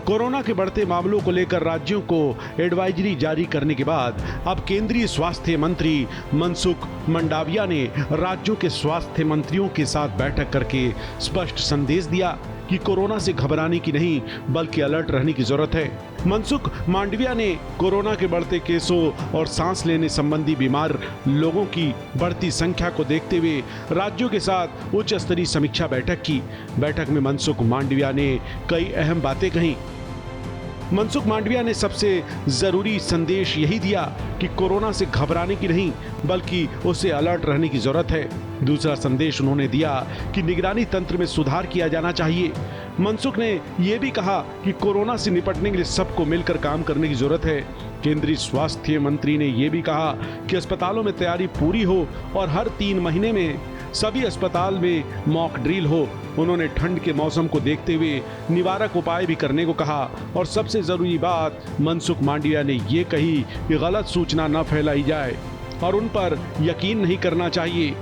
Corona के बढ़ते मामलों को लेकर राज्यों को एडवाइजरी जारी करने के बाद अब केंद्रीय स्वास्थ्य मंत्री मनसुख मंडाविया ने राज्यों के स्वास्थ्य मंत्रियों के साथ बैठक करके स्पष्ट संदेश दिया कि कोरोना से घबराने की नहीं बल्कि अलर्ट रहने की जरूरत है। मनसुख मांडविया ने कोरोना के बढ़ते केसों और सांस लेने संबंधी बीमार लोगों की बढ़ती संख्या को देखते हुए राज्यों के साथ उच्च स्तरीय समीक्षा बैठक की। बैठक में मनसुख मांडविया ने कई अहम बातें कही। मनसुख मांडविया ने सबसे जरूरी संदेश यही दिया कि कोरोना से घबराने की नहीं बल्कि उससे अलर्ट रहने की जरूरत है। दूसरा संदेश उन्होंने दिया कि निगरानी तंत्र में सुधार किया जाना चाहिए। मनसुख ने यह भी कहा कि कोरोना से निपटने के लिए सबको मिलकर काम करने की जरूरत है। केंद्रीय स्वास्थ्य मंत्री ने यह भी कहा कि अस्पतालों में तैयारी पूरी हो और हर 3 महीने में सभी अस्पताल में मॉक ड्रिल हो। उन्होंने ठंड के मौसम को देखते हुए निवारक उपाय भी करने को कहा और सबसे जरूरी बात मनसुख मांडविया ने ये कही कि गलत सूचना न फैलाई जाए और उन पर यकीन नहीं करना चाहिए।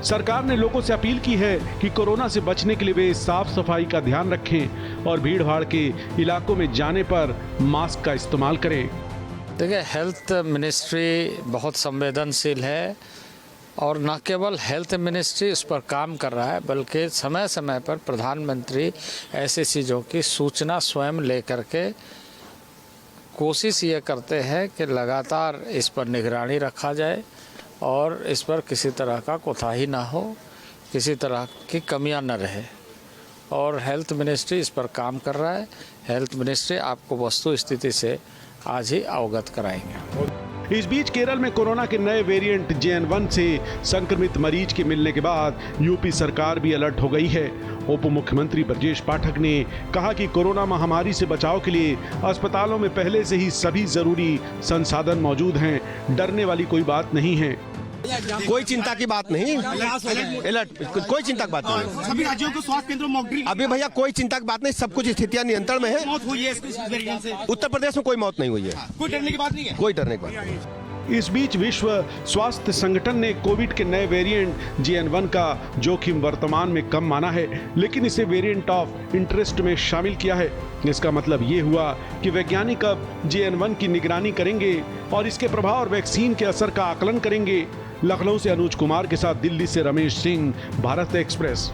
सरकार ने लोगों से अपील की है कि कोरोना से बचने के लिए वे साफ सफाई का ध्यान रखें और भीड़ भाड़ के इलाकों में जाने पर मास्क का इस्तेमाल करें। देखिए, हेल्थ मिनिस्ट्री बहुत संवेदनशील है और न केवल हेल्थ मिनिस्ट्री इस पर काम कर रहा है बल्कि समय समय पर प्रधानमंत्री ऐसी चीज़ों की सूचना स्वयं लेकर के कोशिश ये करते हैं कि लगातार इस पर निगरानी रखा जाए और इस पर किसी तरह का कोताही ना हो, किसी तरह की कमियां न रहे। और हेल्थ मिनिस्ट्री इस पर काम कर रहा है। हेल्थ मिनिस्ट्री आपको वस्तु स्थिति से आज ही अवगत कराएंगे। इस बीच केरल में कोरोना के नए वेरिएंट JN1 से संक्रमित मरीज के मिलने के बाद यूपी सरकार भी अलर्ट हो गई है। उप मुख्यमंत्री ब्रजेश पाठक ने कहा कि कोरोना महामारी से बचाव के लिए अस्पतालों में पहले से ही सभी जरूरी संसाधन मौजूद हैं। डरने वाली कोई बात नहीं है। कोई चिंता की बात नहीं, अलर्ट, कोई चिंता की बात नहीं। सभी राज्यों को स्वास्थ्य केंद्रों में मॉक ड्रिल। अभी भैया कोई चिंता की बात नहीं, सब कुछ स्थितियां नियंत्रण में है। मौत हुई है इस वेरिएंट से। उत्तर प्रदेश में कोई मौत नहीं हुई है। कोई डरने की बात नहीं है। कोई डरने की बात नहीं। इस बीच विश्व स्वास्थ्य संगठन ने कोविड के नए वेरिएंट JN1 का जोखिम वर्तमान में कम माना है, लेकिन इसे वेरिएंट ऑफ इंटरेस्ट में शामिल किया है। इसका मतलब ये हुआ कि वैज्ञानिक अब JN1 की निगरानी करेंगे और इसके प्रभाव और वैक्सीन के असर का आकलन करेंगे। लखनऊ से अनुज कुमार के साथ दिल्ली से रमेश सिंह, भारत एक्सप्रेस।